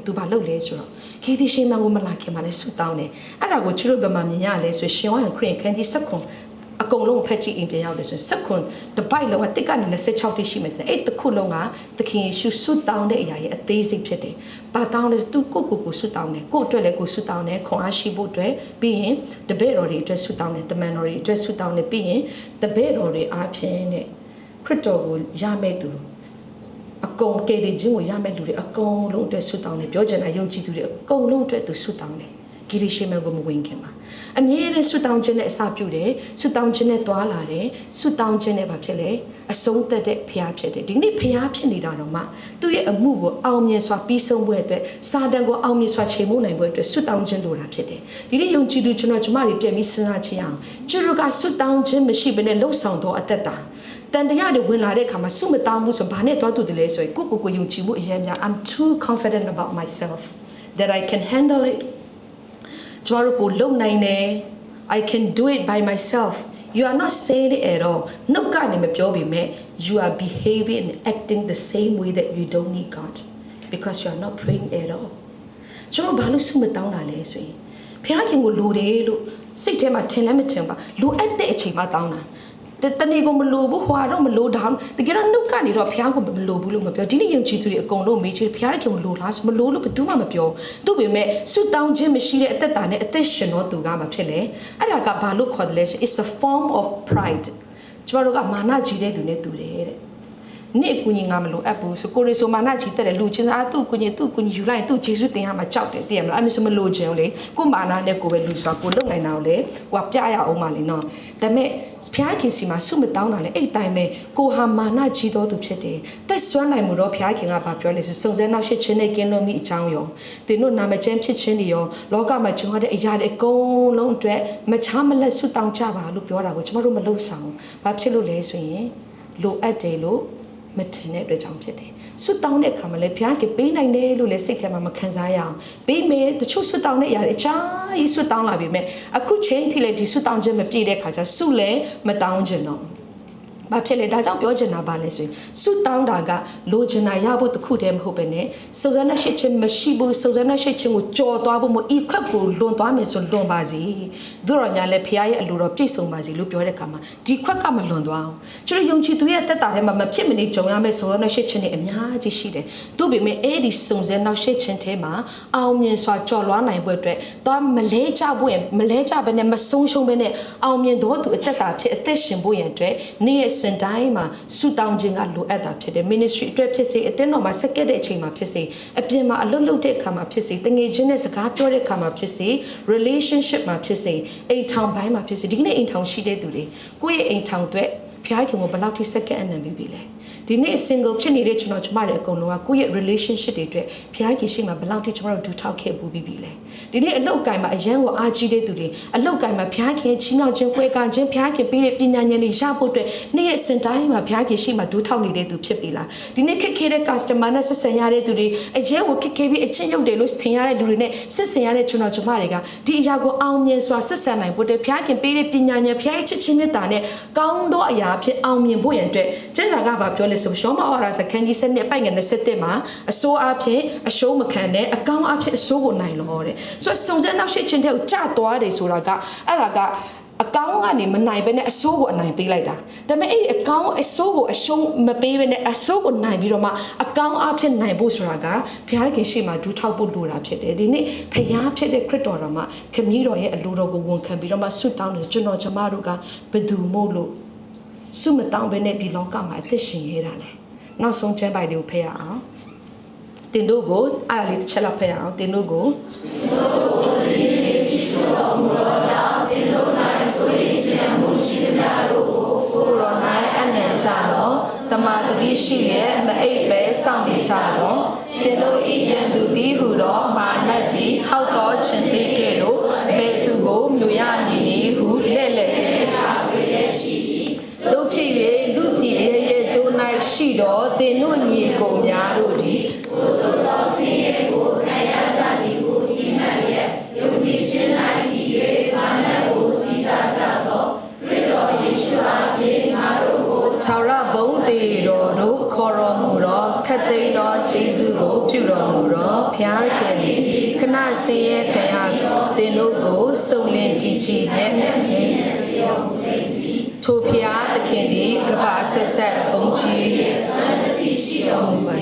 သူဘာလုပ်လဲဆိုတော့ခေဒီရှင်မန်ကိုမလာခင်မှာလဲဆူတောင်းတယ်အဲ့ဒါကိုချတို့ဘယ်မှာမြင်ရလဲဆိုရှင်ဝါခရင်ခန်းကြီးစက်ခွန်အကုန်လုံးဖက်ကြည့်အင်ပြန်ရောက်တယ်ဆိုရင်စက်ခွန်တပိုက်လုံးကတစ်ကနေ26တိရှိမယ်တဲ့အဲ့တစ်ခုလုံးကသခင်ယေရှုဆူတောင်းတဲ့အရာရဲ့အသေးစိတ်ဖြစ်တယ်။ဘာတောင်းလဲသူကိုဆူတောင်းတယ်ကိုအတွက်လည်းကိုဆူတောင်းတယ်ခွန်အားရှိဖို့အတွက်ပြီးရင်တပည့်တော်တွေအတွက်ဆူတောင်းတယ်တမန်တော်တွေအတွက်ဆူတောင်းတယ်ပြီးရင်တပည့်တော်တွေအားဖြင့်တဲ့ခရစ်တော်ကိုရမဲ့သူအကုန်ကေဒီချင်းကိုရမဲ့လူတွေအကုန်လုံးအတွက်ဆူတောင်းတယ်ပြောချင်တာယုံကြည်သူတွေအကုန်လုံးအတွက်သူဆူတောင်းတယ်ဂီရီရှိမန်ကိုမဝင်ခင်ပါအမြဲတမ်းဆူတောင်းခြင်းနဲ့အစာပြုတယ်ဆူတောင်းခြင်းနဲ့တွာလာတယ်ဆူတောင်းခြင်းနဲ့ဘာဖြစ်လဲအဆုံးသက်တဲ့ဖရားဖြစ်တယ်ဒီနေ့ဖရားဖြစ်နေတာတော့မှသူ့ရဲ့အမှုကိုအောင်မြင်စွာပြီးဆုံးဖို့အတွက်စာတန်ကိုအောင်မြင်စွာချိန်မှုနိုင်ဖို့အတွက်ဆူတောင်းခြင်းလိုတာဖြစ်တယ်ဒီနေ့ယုံကြည်သူကျွန်တော်ကျမတွေပြန်ပြီးစဉ်းစားကြည့်အောင်ကျတို့ကဆူတောင်းခြင်းမရှိဘဲနဲ့လှုပ်ဆောင်တော့အသက်တာတန်တရားတွေဝင်လာတဲ့အခါမှာစုမတောင်းဘူးဆိုဘာနဲ့တွားတူတယ်လဲဆိုရင်ကိုယုံကြည်မှုအရင်များ I'm too confident about myself that I can handle itကျမတို့ကိုလုံနိုင်တယ် I can do it by myself you are not saying it at all နှုတ်ကနေမပြောပေမဲ့ you are behaving and acting the same way that you don't need God because you are not praying at all ကျမတို့ဘာလို့စုမတောင်းတာလဲဆိုရင်ဖခင်ကိုလိုတယ်လို့စိတ်ထဲမှာထင်လည်းမထင်ပါလိုအပ်တဲ့အချိန်မှာတောင်းတာတနေ့ကမလို့ဘူးဟွာတော့မလို့တောင်းတကယ်တော့နှုတ်ကနေတော့ဖခင်ကိုမလို့ဘူးလို့မပြောဒီနေ့ယုံကြည်သူတွေအကုန်လုံးမေးချေဖခင်ကိုလိုလားမလို့လို့ဘယ်သူမှမပြောသူ့ပေမဲ့ဆုတောင်းခြင်းမရှိတဲ့အသက်တာနဲ့အသက်ရှင်တော့သူကမှဖြစ်လေအဲ့ဒါကဘာလို့ခေါ်တယ်လဲဆို it's a form of pride ကျမတို့ကမာနကြီးတဲ့သူနဲ့တူတယ်တဲ့နေ့ကူညီငါမလို့အပ်ဘူးဆိုကိုရီဆိုမာနကြီးတဲ့လူချင်းစားသူ့ကူညီယူလိုက်သူ့ဂျေစုတင်ရမှာကြောက်တယ်သိရမလားအမေဆိုမလို့ခြင်းလေကိုမာနနဲ့ကိုပဲလူဆိုတာကိုလုံနိုင်တာကိုလေကိုကပြရအောင်ပါလေနော်ဒါပေမဲ့ဖျားခင်စီမှာဆုမတောင်းတာလေအဲ့တိုင်းပဲကိုဟာမာနကြီးတော်သူဖြစ်တယ်တက်ဆွမ်းနိုင်မှုတော့ဖျားခင်ကဘာပြောလဲဆိုစုံစမ်းနောက်ရှစ်ချင်းနဲ့ကင်းလွတ်မိအကြောင်းရောတင်တို့နာမကျန်းဖြစ်ခြင်းတွေရောလောကမှာကျွန်တော်တဲ့အရာတွေအကုန်လုံးအတွက်မချားမလက်ဆုတောင်းကြပါလို့ပြောတာကိုကျွန်တော်တို့မလုပ်ဆောင်ဘာဖြစ်လို့လဲဆိုရင်လိုအပ်တယ်လို့မထင်တဲ့အတွက်ကြောင့်ဖြစ်တယ်ဆွတောင်းတဲ့အခါမှာလည်းဘုရားကပေးနိုင်တယ်လို့လည်းစိတ်ထဲမှာမခံစားရအောင်ပေးမယ်တချို့ဆွတောင်းတဲ့အရာတွေအချားကြီးဆွတောင်းလာပြီမဲ့အခုချိန်ထိလည်းဒီဆွတောင်းခြင်းမပြည့်တဲ့အခါကျဆုလည်းမတောင်းခြင်းတော့ဘာဖြစ်လဲဒါကြောင့်ပြောချင်တာပါလဲဆိုရင်ဆုတောင်းတာကလိုချင်တာရဖို့တခုတည်းမဟုတ်ပဲနဲ့စုံစမ်းနှရှိခြင်းမရှိဘူးစုံစမ်းနှရှိခြင်းကိုကြော်သွားဖို့မဤခွက်ကိုလွန်သွားမယ်ဆိုလွန်ပါစေသူတော်ညာလည်းဖခင်ရဲ့အလိုတော်ပြည့်စုံပါစေလို့ပြောတဲ့အခါမှာဒီခွက်ကမလွန်သွားအောင်ကျွန်တော်ယုံကြည်သူရဲ့သက်တာထဲမှာမဖြစ်မနေကြုံရမယ့်စုံစမ်းနှရှိခြင်းတွေအများကြီးရှိတယ်သူ့ပေမဲ့အဲ့ဒီစုံစမ်းနှရှိခြင်းထဲမှာအောင်မြင်စွာကြော်လွှားနိုင်ဖို့အတွက်တော့မလဲကြဖို့ရမလဲကြဘဲနဲ့မဆုံးရှုံးဘဲနဲ့အောင်မြင်တော်သူအသက်တာဖြစ်အသက်ရှင်ဖို့ရန်အတွက်နေ့ရက်စင်တိုင်းမှာဆုတောင်းခြင်းကလိုအပ်တာဖြစ်တယ် ministry အတွက်ဖြစ်စေအသင်းတော်မှာဆက်ခဲ့တဲ့အချိန်မှာဖြစ်စေအပြင်မှာအလုပ်လုပ်တဲ့အခါမှာဖြစ်စေတငယ်ချင်းနဲ့စကားပြောတဲ့အခါမှာဖြစ်စေ relationship မှာဖြစ်စေအိမ်ထောင်ပိုင်းမှာဖြစ်စေဒီကနေ့အိမ်ထောင်ရှိတဲ့သူတွေကိုယ့်ရဲ့အိမ်ထောင်အတွက်ဖခင်ကိုဘယ်လောက်ထိစက္ကန့်အနံပြီးပြီလဲဒီနေ့ single ဖြစ်နေတဲ့ကျွန်တော်ကျမတွေအကုန်လုံးကကိုယ့်ရဲ့ relationship တွေအတွက်ဖခင်ရှိမှဘယ်လောက်ထိကျွန်တော်တို့ဒူထောက်ခဲ့ဘူးပြီလဲဒီနေ့အလောက်ကိုင်မှာအရန်ကိုအားကြီးတဲ့သူတွေအလောက်ကိုင်မှာဖခင်ချီးမြှောက်ခြင်းပွဲကန်ခြင်းဖခင်ပေးတဲ့ပညာဉာဏ်တွေရဖို့အတွက်နေ့ရက်စင်တိုင်းမှာဖခင်ရှိမှဒူထောက်နေတဲ့သူဖြစ်ပြီလားဒီနေ့ခက်ခဲတဲ့ customer နဲ့ဆက်ဆံရတဲ့သူတွေအရန်ကိုခက်ခဲပြီးအချင်းရုပ်တယ်လို့ထင်ရတဲ့လူတွေနဲ့ဆက်ဆံရတဲ့ကျွန်တော်ကျမတွေကဒီအရာကိုအောင်မြင်စွာဆက်ဆံနိုင်ဖို့အတွက်ဖခင်ပေးတဲ့ပညာဉာဏ်ဖခင်ချစ်ခြင်းမေတ္တာနဲ့ကောင်းသောအရာဖြစ်အောင်မြင်ဖို့ရန်အတွက်ကျမ်းစာကပြောလဲဆိုရှောမဩရာစခန်းကြီး7ပိုက်ငယ်27မှာအစိုးအဖြစ်အရှုံးမခံနဲ့အကောင်းအဖြစ်အစိုးကိုနိုင်လို့တဲ့ဆိုစုံစမ်းနောက်ရှိခြင်းတဲ့ကိုကြသွားတယ်ဆိုတာကအဲ့ဒါကအကောင်းကနေမနိုင်ဘဲနဲ့အဆိုးကိုအနိုင်ပေးလိုက်တာဒါပေမဲ့အဲ့ဒီအကောင်းအဆိုးကိုအရှုံးမပေးဘဲနဲ့အဆိုးကိုနိုင်ပြီးတော့မှအကောင်းအဖြစ်နိုင်ဖို့ဆိုတာကဘုရားခင်ရှေ့မှာဒူးထောက်ဖို့လိုတာဖြစ်တယ်ဒီနေ့ဘုရားဖြစ်တဲ့ခရစ်တော်တော်မှာခမည်းတော်ရဲ့အလိုတော်ကိုဝန်ခံပြီးတော့မှဆုတောင်းတယ်ကျွန်တော်ကျမတို့ကဘယ်သူမို့လို့ဆုမတောင်းဘဲနဲ့ဒီလောကမှာအသက်ရှင်ရတာလဲနောက်ဆုံးချမ်းပိုက်လေးကိုဖတ်ရအောင်တင်တို့ကိုအဲ့ဒါလေးတစ်ချက်လောက်ဖတ်ရအောင်တင်တို့ကိုတင်တို့နိုင်ဆိုရင်ခြင်းမှုရှိတဲ့များတို့ကိုကိုရိုနိုင်အနံ့ချတော့တမာတတိရှိရဲ့မအိပ်ပဲစောင့်နေချတော့တင်တို့ဤရန်သူသည်ဟုတော့မာနတိဟောက်တော်ခြင်းသေးကဲ့လို့မေသူကိုမြို့ရမည်နေဟုလက်လက်ဆွေရရှိတို့ဖြစ်၍လူကြည်ရဲ့ဒိုး၌ရှိတော့တင်တို့ညီကိုများတို့သည်ကိုတို့တော်စင်ရဲ့ကိုခံရကြသည်ကိုဤမှန်ရဲ့ယုံကြည်ခြင်း၌ဤ၍မာနကိုစီတာကြတော့ခရစ်တော်ယေရှုအားဖြင့်ငါတို့ကိုထာဝရဘုန်းတည်တော်တို့ခေါ်တော်မူသောခတ်သိမ်းသောယေရှုကိုပြုတော်မူသောဘုရား ရားခင်ခဏဆင်းရဲခံရတင်တို့ကိုစုံလင်တည်ချီနဲ့ထိုဖျားသခင်ဒီကဘာဆက်ဆက်ဘုံချီတော်မူပါ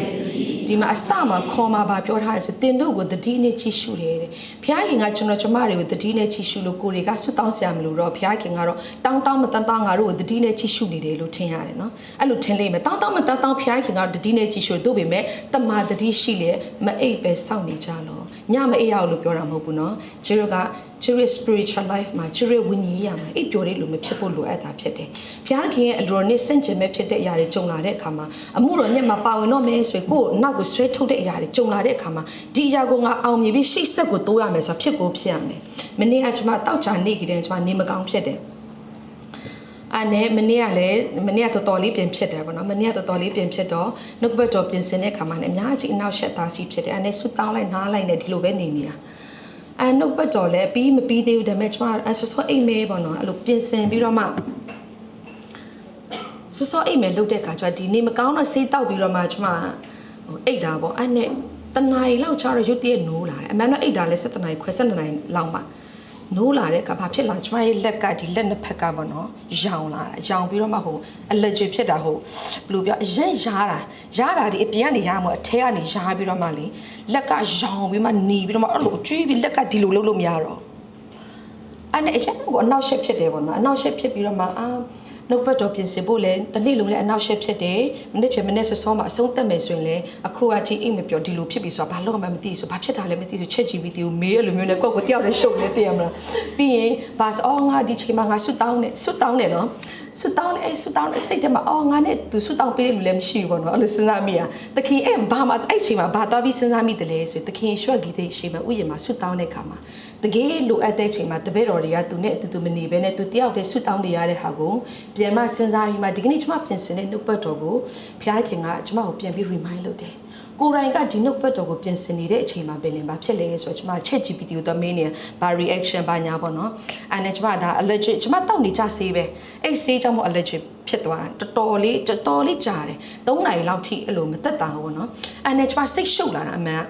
ဒီမှာအစမှာခေါ်မှာပါပြောထားတယ်ဆိုတင်တို့ကိုတတိနဲ့ချီရှုတယ်တဲ့ဘုရားခင်ကကျွန်တော်ကျမတွေကိုတတိနဲ့ချီရှုလို့ကိုယ်တွေကဆွတ်တောင်းဆရာမလို့တော့ဘုရားခင်ကတော့တောင်းမတန်းတောင်းငါတို့ကိုတတိနဲ့ချီရှုနေတယ်လို့ထင်ရတယ်နော်အဲ့လိုထင်လိမ့်မယ်တောင်းမတန်းတောင်းဘုရားခင်ကတတိနဲ့ချီရှုတို့ပေမဲ့တမာတတိရှိလေမအိပ်ပဲစောင့်နေကြလို့ညမအိပ်ရအောင်လို့ပြောတာမဟုတ်ဘူးနော်ကျတို့ကကျတို့ spiritual life မှာကျတို့ဝိညာဉ်ရေးရမှာအိပ်ပျော်တဲ့လူမဖြစ်ဖို့လိုအပ်တာဖြစ်တယ်ဘုရားခင်ရဲ့အလိုနဲ့စင့်ကျင်မဲ့ဖြစ်တဲ့အရာတွေကြုံလာတဲ့အခါမှာအမှုတော်မြတ်မှာပါဝင်တော့မယ်ဆိုရင်ကိုယ်နောက်ကိုဆွဲထုတ်တဲ့အရာတွေကြုံလာတဲ့အခါမှာဒီအရာကိုငါအောင်မြင်ပြီးရှေ့ဆက်ကိုတိုးရမယ်ဆိုတာဖြစ်ကိုဖြစ်ရမယ်မနေ့ကကျွန်မတောက်ချာနေကြတယ်ကျွန်မနေမကောင်းဖြစ်တယ်အဲ့နဲ့မနေ့ကတော်တော်လေးပြင်ဖြစ်တယ်ပေါ့နော်မနေ့ကတော်တော်လေးပြင်ဖြစ်တော့နှုတ်ဘတ်တော်ပြင်ဆင်တဲ့အခါမှာလည်းအများကြီးအနောက်ရှက်သားစီဖြစ်တယ်အဲ့နဲ့ဆူတောင်းလိုက်နားလိုက်နဲ့ဒီလိုပဲနေနေတာအဲ့နှုတ်ဘတ်တော်လည်းပြီးမပြီးသေးဘူးဒါပေမဲ့ကျွန်မဆော့အိတ်မဲပေါ့နော်အဲ့လိုပြင်ဆင်ပြီးတော့မှဆော့အိတ်မဲလုပ်တဲ့အခါကျတော့ဒီနေ့မကောင်းတော့ဆေးတောက်ပြီးတော့မှကျွန်မအိတ်တာပေါ့အဲ့နဲ့တနားရီလောက်ချတော့ရုတ်တရက်နိုးလာတယ်အမှန်တော့အိတ်တာလဲ7နာရီခွဲ7နာရီလောက်မှနိုးလာတဲ့ကဘာဖြစ်လာကျွန်မရဲ့လက်ကဒီလက်နှစ်ဖက်ကပေါ့နော်ရောင်လာတာရောင်ပြီးတော့မှဟို allergy ဖြစ်တာဟိုဘယ်လိုပြောအရင်ရားတာဒီအပြင်ကနေရားမှာအထဲကနေရားပြီးတော့မှလေလက်ကရောင်ပြီးမှหนีပြီးတော့မှအဲ့လိုကျွေးပြီးလက်ကဒီလိုလုပ်လို့မရတော့အဲ့နဲ့အရင်ကအနောက်ရှက်ဖြစ်တယ်ပေါ့နော်အနောက်ရှက်ဖြစ်ပြီးတော့မှနှုတ်ဘတ်တော်ပြင်ဆင်ဖို့လဲတနေ့လုံးလဲအနောက်ရှက်ဖြစ်တယ်မနေ့ဖြစ်မနေ့စောမှာအဆုံးသက်မယ်ဆိုရင်လဲအခုအချိန်အိတ်မပြောဒီလိုဖြစ်ပြီးဆိုတော့ဘာလို့မှမသိဆိုဘာဖြစ်တာလဲမသိဆိုချက်ကြည့်ပြီးဒီကိုမေးရလိုမျိုးနဲ့ကိုယ့်ကိုတယောက်နဲ့ရှုပ်နေသိရမလားပြီးရင်ဘာဆိုငါဒီချိန်မှာငါဆွတ်တောင်းတယ်နော်ဆွတ်တောင်းလေစိတ်ထဲမှာငါနဲ့သူဆွတ်တောင်းပေးတယ်လို့လည်းမရှိဘူးပေါ့နော်အဲ့လိုစဉ်းစားမိရတခင်ဘာမှအဲ့ချိန်မှာဘာသွားပြီးစဉ်းစားမိတယ်လဲဆိုတခင်ရွှက်ကြီးတဲ့ရှေ့မှာဥယျာဉ်မှာဆွတ်တောင်းတဲ့ခါမှာတကယ်လိုအပ်တဲ့ချိန်မှာတပည့်တော်တွေကသူနဲ့အတူတူမနေဘဲနဲ့သူတယောက်တည်းဆွတ်တောင်းနေရတဲ့ဟာကိုပြန်မစဉ်းစားပြီးမှဒီကနေ့ကျွန်မပြင်ဆင်တဲ့နှုတ်ပတ်တော်ကိုဘုရားခင်ကကျွန်မကိုပြန်ပြီး remind လုပ်တယ်ကိုယ်တိုင်ကဒီနှုတ်ပတ်တော်ကိုပြင်ဆင်နေတဲ့အချိန်မှာပင်ဘာဖြစ်လဲဆိုတော့ကျွန်မချက် GPT ကိုတော့မင်းနေဘာ reaction ဘာညာပေါ့နော်အဲ့နဲ့ကျွန်မဒါ allergic ကျွန်မတောက်နေကြဆေးပဲအဲ့ဆေးကြောင့်မို့ allergic ဖြစ်သွားတာတော်တော်လေးကြာတယ်3နာရီလောက်ထိအဲ့လိုမသက်တာဘူးပေါ့နော်အဲ့နဲ့ကျွန်မစိတ်ရှုပ်လာတာအမှန်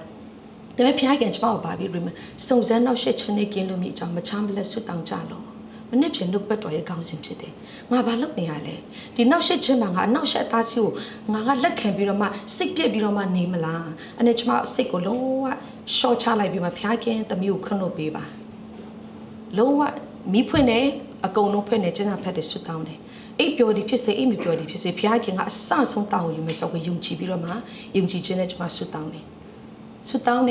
ဒါပေမဲ့ဖျားခင်ကျွန်မကိုပါပြီးစုံစမ်းနောက်ရှက်ချင်းနေကင်းလို့မိအကြောင်းမချမ်းမလက်ဆွတ်တောင်းကြလို့မနေ့ပြန်နှုတ်ပတ်တော်ရဲ့ကောင်းစဉ်ဖြစ်တယ်ငါဘာလုပ်နေရလဲဒီနောက်ရှက်ချင်းမှာငါနောက်ရှက်သားစီကိုငါလက်ခံပြီးတော့မှစိတ်ပြက်ပြီးတော့မှနေမလားအဲ့နဲ့ကျွန်မစိတ်ကိုလုံးဝ short ချလိုက်ပြီးမှဖျားခင်သမီးကိုခွင့်လို့ပေးပါလုံးဝမီးဖွင့်တယ်အကုန်လုံးဖွင့်တယ်ကျန်းစာဖတ်တယ်ဆွတ်တောင်းတယ်အိပ်ပျော်ဒီဖြစ်စေအိပ်မပျော်ဒီဖြစ်စေဖျားခင်ကအဆဆုံးတောင်းယူမယ်ဆိုတော့ယုံကြည်ပြီးတော့မှယုံကြည်ခြင်းနဲ့ကျွန်မဆွတ်တောင်းတ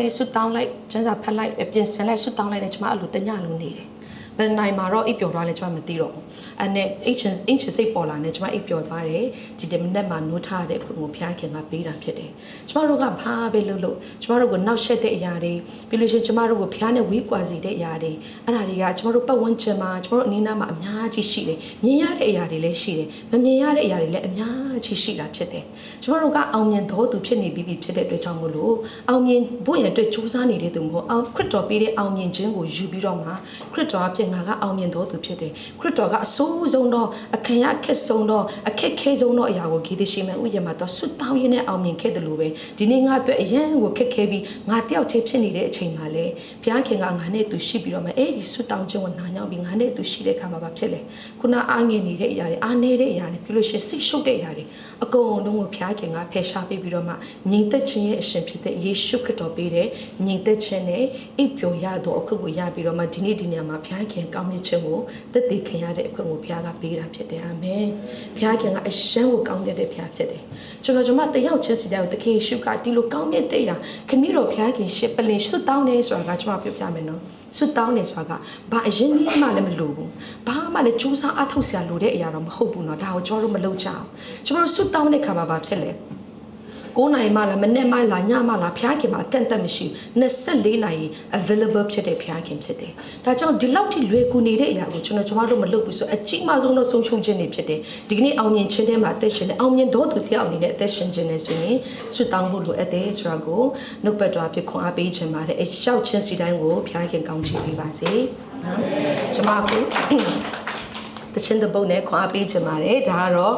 ယ်ဆွတ်တောင်းလိုက်ကျန်းစာဖတ်လိုက်ပြင်ဆင်လိုက်ဆွတ်တောင်းလိုက်နဲ့ကျွန်မအဲ့လိုတညလုံးနေတယ်ဘယ်နိုင်မှာတော့အိပ်ပျော်သွားလဲကျွန်မမသိတော့ဘူးအဲ့နဲ့အင်ချင်စိတ်ပေါ်လာနေကျွန်မအိပ်ပျော်သွားတယ်ဒီတမနက်မှာနိုးထားတဲ့အခွင့်ကိုဖျားခင်ကပေးတာဖြစ်တယ်ကျွန်မတို့ကဘာပဲလုပ်ကျွန်မတို့ကိုနောက်ဆက်တဲ့အရာတွေပြီးလို့ရှိရင်ကျွန်မတို့ကိုဖျားနဲ့ဝေးကွာစေတဲ့အရာတွေအဲ့ဒါတွေကကျွန်မတို့ပတ်ဝန်းကျင်မှာကျွန်မတို့အနီးနားမှာအများကြီးရှိတယ်မြင်ရတဲ့အရာတွေလည်းရှိတယ်မမြင်ရတဲ့အရာတွေလည်းအများကြီးရှိတာဖြစ်တယ်ကျွန်မတို့ကအောင်မြင်တော်သူဖြစ်နေပြီးဖြစ်တဲ့အတွက်ကြောင့်မို့လို့အောင်မြင်ဖို့ရအတွက်ကြိုးစားနေတဲ့သူမဟုတ်ခရစ်တော်ပေးတဲ့အောင်မြင်ခြင်းကိုယူပြီးတော့မှခရစ်တော်အပြင်ငါကအောင်မြင်တော်သူဖြစ်တယ်ခရစ်တော်ကအဆိုးဆုံးသောအခက်ရအခက်ဆုံးသောအခက်ခဲဆုံးသောအရာကိုဂေဒရှိမဲ့ဥယျာဉ်မှာတော့ဆွတောင်းရင်းနဲ့အောင်မြင်ခဲ့တယ်လို့ပဲဒီနေ့ငါအတွက်အရန်ကိုခက်ခဲပြီးငါတယောက်တည်းဖြစ်နေတဲ့အချိန်မှာလေဘုရားခင်ကငါနဲ့သူရှိပြီးတော့မှအဲ့ဒီဆွတောင်းခြင်းကိုနားညောင်းပြီးငါနဲ့သူရှိတဲ့အခါမှာဖြစ်လေခုနအားငယ်နေတဲ့အရာတွေအားနေတဲ့အရာတွေပြီးလို့ရှိရင်စိတ်ရှုပ်တဲ့အရာတွေအကုန်လုံးကိုဘုရားခင်ကဖယ်ရှားပေးပြီးတော့မှညီသက်ခြင်းရဲ့အရှင်ဖြစ်တဲ့ယေရှုခရစ်တော်ပေးတဲ့ညီသက်ခြင်းနဲ့အိပ်ပျော်ရသောအခုကိုရပြီးတော့မှဒီနေ့ဒီနေရာမှာဘုရားခင်ကောင်းမြတ်ခြင်းကိုသက်သေခံရတဲ့အခွင့်ကိုဘုရားကပေးတာဖြစ်တယ်အာမင်ဘုရားခင်ကအယံကိုကောင်းမြတ်တဲ့ဘုရားဖြစ်တယ်ကျွန်မတယောက်ချင်းစီတိုင်းကိုတခင်ယေရှုကဒီလိုကောင်းမြတ်တဲ့အရာခမည်းတော်ဘုရားခင်ရှစ်ပလင်ဆွတောင်းနေဆိုတာကကျွန်မပြောပြမယ်နော်ဆွတောင်းနေဆိုတာကဘာအရင်နည်းမှလည်းမလိုဘူးဘာမှလည်းကြိုးစားအထောက်ဆရာလိုတဲ့အရာတော့မဟုတ်ဘူးနော်ဒါကိုကျွန်တော်တို့မလုပ်ကြအောင်ကျွန်တော်တို့ဆွတောင်းတဲ့ခါမှာဘာဖြစ်လဲ9နိုင်မှလားမနေ့မှလားညမှလားဖျားခင်မှာအကန့်အသတ်မရှိ24နိုင် available ဖြစ်တဲ့ဖျားခင်ဖြစ်တယ်။ဒါကြောင့်ဒီလောက်ထိလွယ်ကူနေတဲ့အရာကိုကျွန်တော်တို့မလုပ်ဘူးဆိုအကြီးမားဆုံးတော့ဆုံးရှုံးခြင်းတွေဖြစ်တယ်။ဒီကနေ့အောင်မြင်ခြင်းထဲမှာအသက်ရှင်နေအောင်မြင်တော်သူတယောက်အနေနဲ့အသက်ရှင်ခြင်းနဲ့ဆိုရင်ဆွတောင်းဖို့လိုအပ်တယ်ဆိုတာကိုနှုတ်ပတ်တော်အဖြစ်ခွန်အားပေးခြင်းပါတယ်။အရောက်ချင်းစီတိုင်းကိုဖျားခင်ကောင်းချီးပေးပါစေ။နော်။ကျွန်မကတခြင်းတဲ့ပုံနဲ့ခွန်အားပေးခြင်းပါတယ်။ဒါကတော့